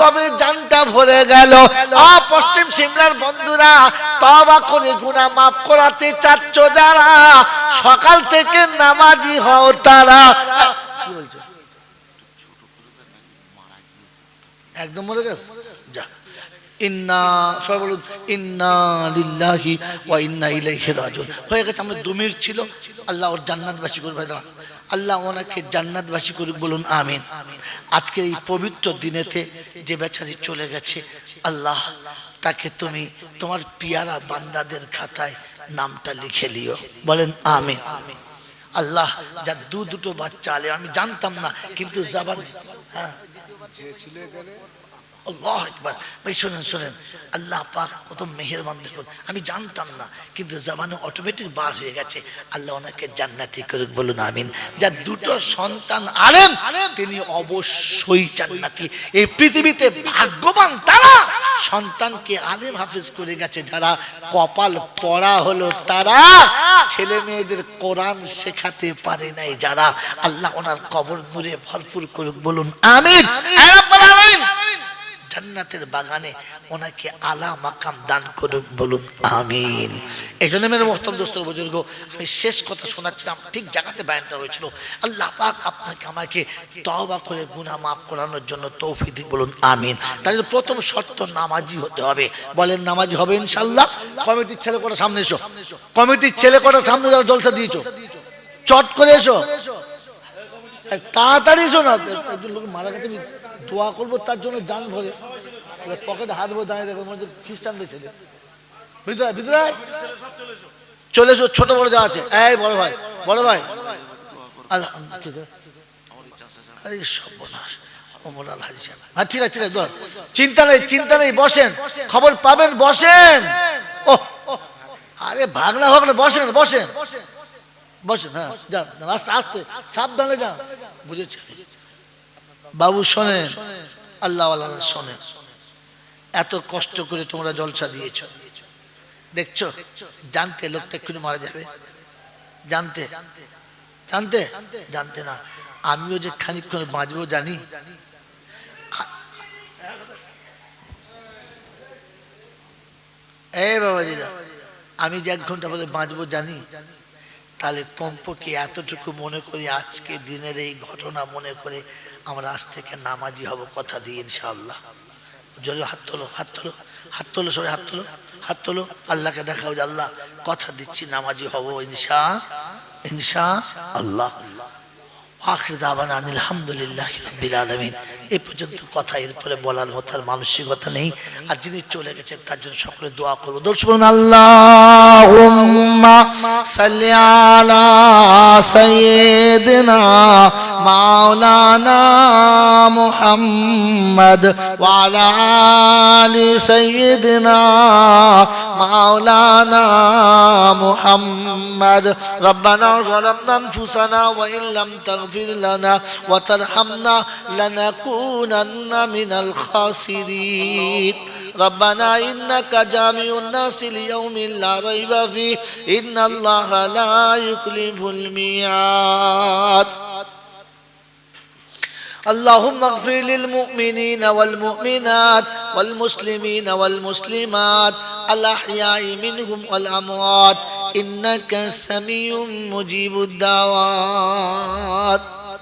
তবে জানটা ভরে গেল। পশ্চিম সিমলার বন্ধুরা, তওবা করে গুনাহ মাফ করাতে চাচ্ছ যারা, সকাল থেকে নামাজি হও তারা। কি বলছো? একদম মরে গেছে। যা ইন্না, সবাই বলুন ইন্না লিল্লাহি ওয়া ইন্না ইলাইহি রাজিউন। হয়ে গেছে, আমরা 2 মিনিট ছিল। আল্লাহ ওর জান্নাতবাসী করবে, ভাই দাঁড়ান, আল্লাহ ওনাকে জান্নাতবাসী করুক, বলুন আমিন। আজকে এই পবিত্র দিনেতে যে বেচারি চলে গেছে, আল্লাহ তাকে তুমি তোমার পিয়ারা বান্দাদের খাতায় নামটা লিখে লিও, বলেন আমিন। আল্লাহ যা দুটো বাচ্চা আলে, আমি জানতাম না, কিন্তু জাবান, হ্যাঁ আল্লাহ আকবার, ভাই শোনেন শোনেন, আল্লাহ পাক কত মেহেরবান দেখুন, আমি জানতাম না, কিন্তু জবানে অটোমেটিক বার হয়ে গেছে। আল্লাহ ওনাকে জান্নাতি করুক, বলুন আমিন। যার 2 সন্তান আলেম, তিনি অবশ্যই জান্নাতি। এই পৃথিবীতে ভাগ্যবান তারা, সন্তানকে আলেম হাফেজ করে গেছে যারা, কপাল পড়া হলো তারা, ছেলে মেয়েদের কোরআন শেখাতে পারে নাই যারা। আল্লাহ ওনার কবর নূরে ভরপুর করুক, বলুন আমিন। জান্নাতের বাগানে ওনাকে আলা মাকাম দান করুক, বলুন আমিন। এই জন্য মেরে মোহতারাম দোস্ত বুজুর্গ, আমি শেষ কথা শোনাচ্ছিলাম, ঠিক জায়গাতে বায়ানটা হয়েছিল। আল্লাহ পাক আপনাকে আমাকে তওবা করে গুনাহ মাফ করানোর জন্য তৌফিক দিক, বলুন আমিন। তাহলে প্রথম শর্ত নামাজি হতে হবে, বলেন নামাজি হবে ইনশাআল্লাহ। কমিটির ছেলে কটা সামনে এসো, কমিটির ছেলে কটা সামনে যাও, জলসা দিয়েছো, চট করে এসো, তাড়াতাড়ি এসো না, একজন লোক মারা গেছে, দোয়া করবো তার জন্য জান ভরে, পকেটে হাত ভরে দাঁড়িয়ে দেখো, মনে খ্রিস্টানদের ছেলে। ভিতরে ভিতরে চলে এসো, ছোট বড় যা আছে। এই বড় ভাই, বড় ভাই, আরে সর্বনাশ, হ্যাঁ ঠিক আছে ঠিক আছে, চিন্তা নেই চিন্তা নেই, বসেন, খবর পাবেন, বসেন। ও আরে ভাগনা ভাগনা, বসেন বসেন বসেন, হ্যাঁ যান, আস্তে আস্তে সাবধানে যান, বুঝেছেন বাবু? শোনেন, আল্লাহ শোনেন, এত কষ্ট করে তোমরা জলসা দিয়েছ, দেখছো, জানতে লোকটা এক্ষুনি মারা যাবে, জানতে জানতে জানতে না, আমিও যে খানিকক্ষণ বাঁচবো জানি। এই বাবাজিরা, আমি যে 1 ঘন্টা পরে বাঁচবো জানি, তাহলে কমপক্ষে এতটুকু মনে করি, আজকে দিনের এই ঘটনা মনে করে আমরা আজ থেকে নামাজি হব, কথা দিই ইনশাআল্লাহ। জোরে হাত তোলো, হাত তোলো, হাত তোলো, সবাই হাত তোলো, হাত তোলো, আল্লাহকে দেখাও যে আল্লাহ কথা দিচ্ছি নামাজি হব ইনশাআল্লাহ। আখির দাওয়ানা আলহামদুলিল্লাহি রাব্বিল আলামিন। এই পর্যন্ত কথা, এরপরে বলার মতো আর মানসিকতা নেই। আর যিনি চলে গেছেন তার জন্য সকলে দোয়া করবো। দর্শক বলুন আল্লাহুম্মা সাল্লি আলা সাইয়্যিদিনা মাওলানা মুহাম্মদ ওয়া আলা আলি সাইয়্যিদিনা মাওলানা মুহাম্মদ। রব্বানা যালামনা আনফুসানা ওয়া ইন লাম তাগফির লানা ওয়া তারহামনা লানাকুনান্না মিনাল খাসিরিন। ربنا إنك جامع الناس ليوم لا ريب فيه إن الله لا يخلف الميعاد. اللهم اغفر للمؤمنين والمؤمنات والمسلمين والمسلمات الأحياء منهم والأموات إنك سميع مجيب الدعوات.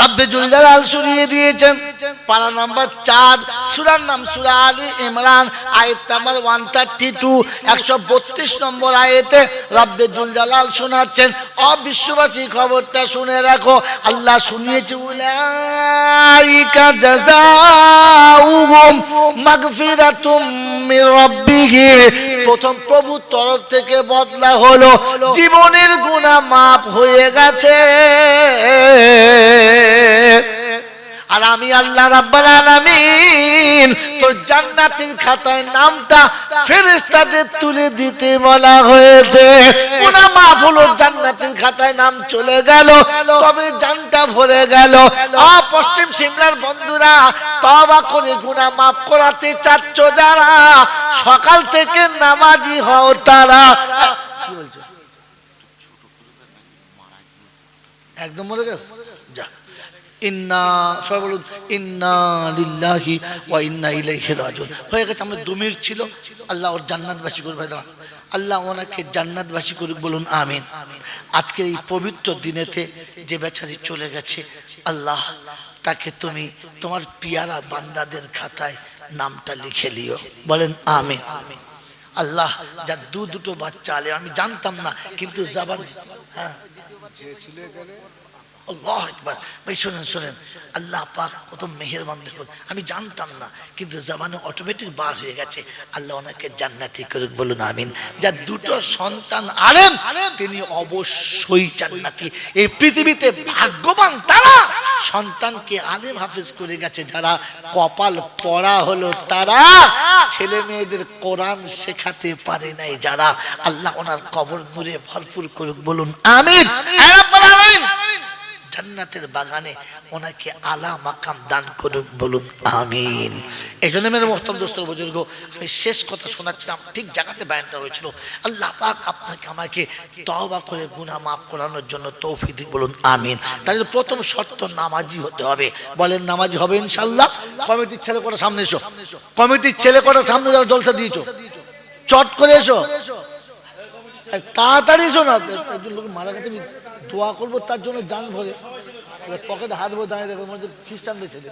রব্বে জুল জালাল শুনিয়ে দিয়েছেন। পারা নাম্বার 4, সূরার নাম সূরা আলী ইমরান, আয়াত নাম্বার 132, 132 নম্বর আয়াতে রব্বে জুল জালাল শোনাচ্ছেন, ও বিশ্ববাসী খবরটা শুনে রাখো, আল্লাহ শুনিয়েছে, উলাইকা জাযাউহুম মাগফিরাতুম মির রাব্বিহিম, প্রথম প্রভুর তরফ থেকে বদলা হলো জীবনের গুনাহ মাফ হয়ে গেছে। আর আমি আল্লাহ রাব্বুল আলামিন তোর জান্নাতের খাতায় নামটা ফেরেশতাদের তুলে দিতে বলা হয়েছে। গুনাহ মাফ হলো, জান্নাতের খাতায় নাম চলে গেল, তবে জানটা ভরে গেল। পশ্চিম সিমলার বন্ধুরা, তওবা করে গুনাহ মাফ করাতে চাচ্ছ যারা, সকাল থেকে নামাজি হও তারা। কি বলছো? একদম মরে গেছে। যা ইন্না, সবাই বলুন ইন্না লিল্লাহি ওয়া ইন্না ইলাইহি রাজিউন। হয়ে গেছে, আমরা 2 মিনিট ছিল। আল্লাহ ওর জান্নাতবাসী করবে, আল্লাহ ওনাকে জান্নাতবাসী করুক, বলুন আমিন। আজকে এই পবিত্র দিনেতে যে বেচারি চলে গেছে, আল্লাহ তাকে তুমি তোমার পিয়ারা বান্দাদের খাতায় নামটা লিখে লিও, বলেন আমিন। আল্লাহ যা দুটো বাচ্চা আলে, আমি জানতাম না, কিন্তু জাবান, হ্যাঁ আল্লাহু আকবার। ভাই শোনেন শোনেন, আল্লাহ পাক কত মেহেরবান দেখুন, আমি জানতাম না, কিন্তু জবানে অটোমেটিক বার হয়ে গেছে। আল্লাহ ওনাকে জান্নাতি করুক, বলুন আমিন। যার 2 সন্তান আলেম, তিনি অবশ্যই জান্নাতি। এই পৃথিবীতে ভাগ্যবান তারা, সন্তানকে আলেম হাফেজ করে গেছে যারা, কপাল পড়া হলো তারা, ছেলে মেয়েদের কোরআন শেখাতে পারে নাই যারা। আল্লাহ ওনার কবর নূরে ভরপুর করুক, বলুন আমিন। জান্নাতের বাগানে ওনাকে আলা মাকাম দান করুক, বলুন আমিন। এই জন্য মেরে মোহতারাম দোস্তর বুজুর্গ, আমি শেষ কথা শোনাচ্ছিলাম, ঠিক জায়গাতে বয়ানটা হয়েছিল। আল্লাহ পাক আপনাকে আমাকে তওবা করে গুনাহ মাফ করানোর জন্য তৌফিক দিক, বলুন আমিন। তাহলে প্রথম শর্ত নামাজি হতে হবে, বলেন নামাজি হবে ইনশাআল্লাহ। কমিটির ছেলে কটা সামনে এসো, কমিটির ছেলে কটা সামনে যাও, জলসা দিয়েছো, চট করে এসো, তাড়াতাড়ি এসো না, একজন লোক মারা গেছে, দোয়া করবো তার জন্য জান ভরে, পকেটে হাত ভরে দাঁড়িয়ে দেখো, মনে খ্রিস্টানদের ছেলে।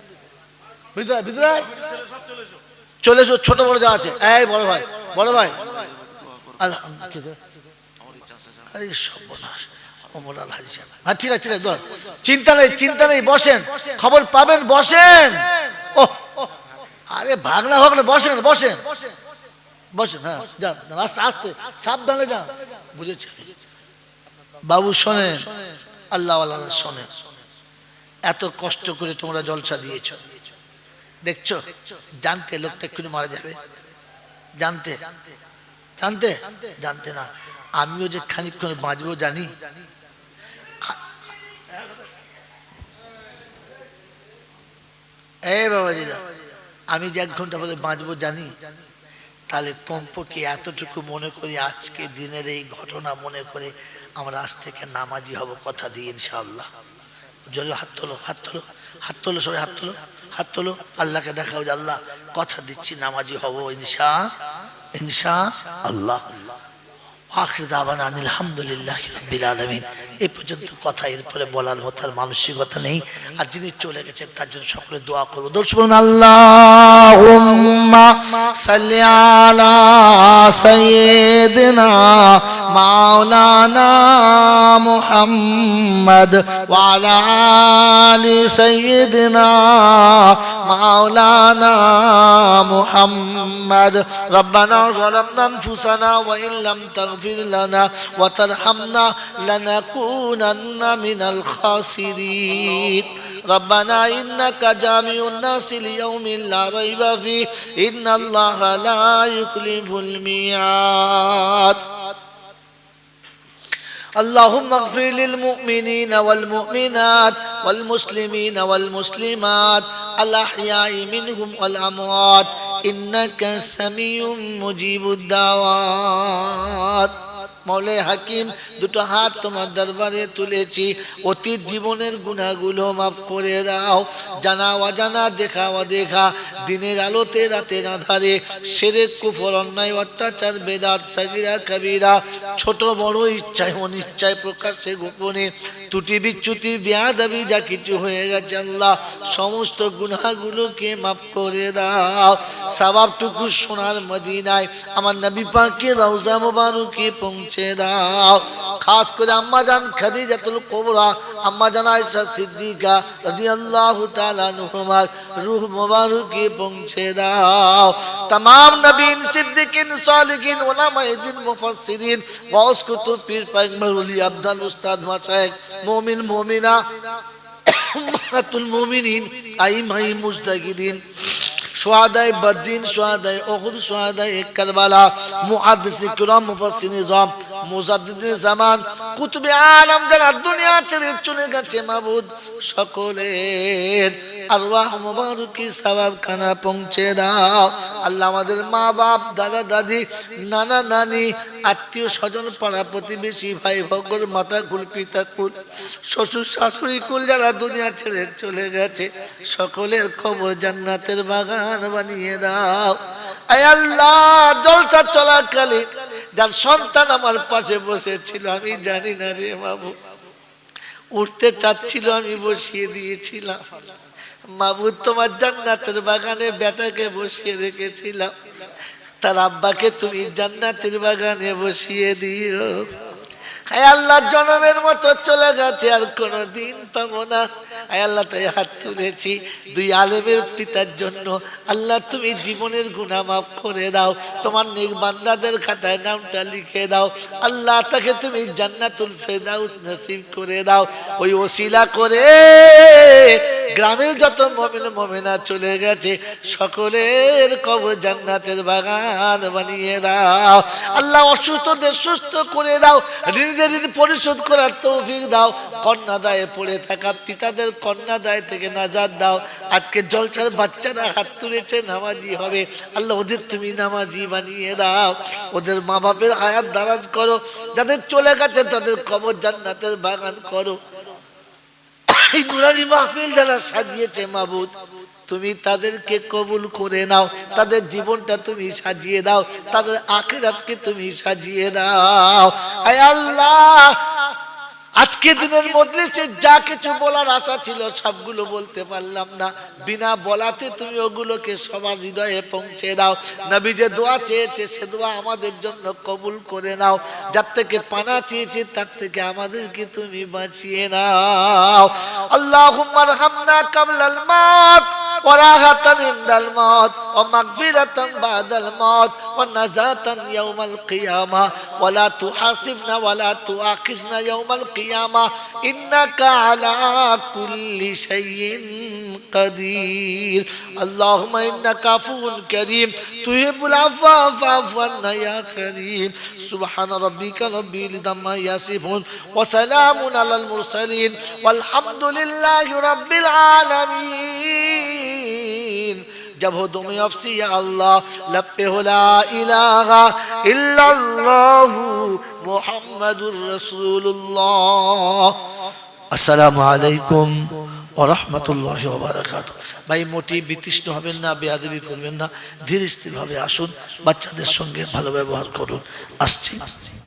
ভিতরে ভিতরে চলে এসো, ছোট বড় যা আছে। এই বড় ভাই, বড় ভাই, হ্যাঁ ঠিক আছে, ঠিক আছে, চিন্তা নেই, চিন্তা নেই, বসেন, খবর পাবেন, বসেন। ও আরে ভাগনা ভাগনা, বসেন বসেন বসেন, হ্যাঁ যান, আস্তে আস্তে সাবধানে যান, বুঝেছি বাবু। শোনেন, আল্লাহ শোনেন, এত কষ্ট করে তোমরা জলসা দিয়েছ, দেখছো, জানতে লোকটা এক্ষুনি মারা যাবে, জানতে জানতে জানতে না, আমিও যে খানিকক্ষণ বাঁচবো জানি। এই বাবাজিরা, আমি যে 1 ঘন্টা পরে বাঁচবো জানি, তাহলে কমপক্ষে এতটুকু মনে করি, আজকে দিনের এই ঘটনা মনে করে আমরা আজ থেকে নামাজি হব, কথা দিই ইনশাআল্লাহ। জোরে হাত তোলো, হাত তোলো, হাত তোলো, সবাই হাত তোলো, হাত তোলো, আল্লাহকে দেখাও যে আল্লাহ কথা দিচ্ছি নামাজি হব ইনশাআল্লাহ। আখির দাওয়ানা আলহামদুলিল্লাহি রাব্বিল আলামিন। এই পর্যন্ত কথা, এরপরে বলার মতো আর মানসিকতা নেই। আর যিনি চলে গেছেন তার জন্য সকলে দোয়া করবো। দর্শক বলুন আল্লাহুম্মা সাল্লি আলা সাইয়্যিদিনা মাওলানা মুহাম্মদ ওয়া আলা আলি সাইয়্যিদিনা মাওলানা মুহাম্মদ। রব্বানা যালামনা আনফুসানা ওয়া ইন লাম তাগফির লানা ওয়া তারহামনা লানাকুনান্না মিনাল খাসিরিন। ربنا إنك جامع الناس ليوم لا ريب فيه إن الله لا يخلف الميعاد. اللهم اغفر للمؤمنين والمؤمنات والمسلمين والمسلمات الأحياء منهم والأموات إنك سميع مجيب الدعوات. মৌলে হাকিম, 2 হাত তোমার দরবারে তুলেছি, অতীত জীবনের গুনাহগুলো মাফ করে দাও। জানা অজানা, দেখা অদেখা, দিনের আলোতে রাতের আধারে, শিরক কুফর অন্যায় অত্যাচার বেদাত সাগীরা কবিরা, ছোট বড় ইচ্ছায় অনিচ্ছায়, প্রকাশ্যে গোপনে, ত্রুটি বিচ্যুতি বেয়াদবি যা কিছু হয়ে গেছে আল্লাহ সমস্ত গুনাহগুলোকে মাফ করে দাও। সওয়াবটুকু সোনার মদিনায় আমার নবী পাকের রওজা মুবারকে পৌঁছে দাও। খাস করে আম্মা জান খাদিজাতুল কুবরা, আম্মা জান আয়েশা সিদ্দিকা রাদিয়াল্লাহু তাআলা আনহুমার রূহ মুবারকে পৌঁছে দাও। तमाम नबीन सिद्दीकीन सालिहीन उलमाए दीन मुफस्सिरीन गौस कुतुब पीर पैगंबर वली अब्दल उस्ताद मशाइख मोमिन मोमिना उम्मतुल मोमिनीन आइमाए मुज्तहिदीन शुहदाए बद्रीन शुहदाए उहुद शुहदाए करबला मुहद्दिसिन किराम मुफस्सिरीन निजाम मुजद्दिदिन ज़मान कुतुबे आलम যারা দুনিয়া ছেড়ে চলে গেছে মাবুদ সকলের আরওয়াহ মুবারকি সওয়াব খানা পৌঁছে দাও আল্লাহ। আমাদের মা বাপ দাদা দাদি নানা নানি আত্মীয় স্বজন পাড়া প্রতিবেশী ভাই ভগর মাতা কুল পিতা কুল শ্বশুর শাশুড়ি কুল যারা দুনিয়া ছেড়ে চলে গেছে সকলের কবর জান্নাতের বাগান বানিয়ে দাও। আয় আল্লাহ জলসা চলাকালীন যার সন্তান আমার পাশে বসেছিল আমি জানি না রে বাবু, উঠতে চাচ্ছিল আমি বসিয়ে দিয়েছিলাম। মাবুদ তোমার জান্নাতের বাগানে বেটাকে বসিয়ে রেখেছিলাম, তার আব্বাকে তুমি জান্নাতের বাগানে বসিয়ে দিও। আয় আল্লাহ জনমের মতো চলে গেছে আর কোনদিন পাবো না। আয় আল্লাহ তাই হাত তুলেছি দুই আলেমের পিতার জন্য। আল্লাহ তুমি জীবনের গুনাহ মাফ করে দাও, তোমার নেক বান্দাদের খাতায় নামটা লিখে দাও। আল্লাহ তাকে তুমি জান্নাতুল ফেরদাউস নসিব করে দাও। ওই ওসিলা করে গ্রামের যত মুমিন মুমিনা চলে গেছে সকলের কবর জান্নাতের বাগান বানিয়ে দাও। আল্লাহ অসুস্থদের সুস্থ করে দাও, ঋণ পরিশোধ করার তৌফিক দাও। কন্যা দায়ে পড়ে থাকা পিতাদের কন্যা দায় থেকে নাজাত দাও। আজকে জলসার বাচ্চারা হাত তুলেছে নামাজি হবে, আল্লাহ ওদের তুমি নামাজি বানিয়ে দাও। ওদের মা বাপের হায়াত দারাজ করো, যাদের চলে গেছে তাদের কবর জান্নাতের বাগান করো। এই নুরানি মাহফিল যারা সাজিয়েছে মাবুদ তুমি তাদেরকে কবুল করে নাও, তাদের জীবনটা তুমি সাজিয়ে দাও, তাদের আখিরাতকে তুমি সাজিয়ে দাও। আয় আল্লাহ আজকে দিনের মজলিসে যা কিছু বলার আশা ছিল সবগুলো বলতে পারলাম না, বিনা বলাতে তুমি ওগুলোকে সবার হৃদয়ে পৌঁছে দাও। নবী যে দোয়া চেয়েছে সে দোয়া আমাদের জন্য কবুল করে নাও। যার থেকে পানা চেয়েছে তার থেকে আমাদেরকে তুমি বাঁচিয়ে নাও। আল্লাহুম্মা আরহামনা কাবলাল মাউত ওয়া রাহাতান ইনদাল মাউত ওয়া মাগফিরাতান বাদাল মাউত ওয়া নাজাতান ইয়াউমাল কিয়ামা ওয়া লা তুহাসিবনা ওয়া লা তুআখিজনা ইয়াউমাল কিয়ামা ইন্নাকা আলা কুল্লি শাইইন কাদির। আল্লাহুম্মা ইন্নাকা আফুউন কারীম তুহিব্বুল আফওয়া ফা'ফু আন্না ইয়া কারীম। সুবহান রাব্বিকা রাব্বিল ইজ্জাতি আম্মা ইয়াসিফুন ওয়া সালামুন আলাল মুরসালিন ওয়ালহামদুলিল্লাহি রাব্বিল আলামিন। जब हो दुम अफसी या अल्लाह लपे हो ला इलाहा इल्लल्लाह मुहम्मदुर रसूलुल्लाह। अस्सलामु आलैकुम ওয়া রাহমাতুল্লাহি ওয়া বারাকাতুহু। ভাই মোটি বিতৃষ্ণ হবেন না, বেয়াদবি করবেন না, ধীর স্থির ভাবে আসুন, বাচ্চাদের সঙ্গে ভালো ব্যবহার করুন। আসছি।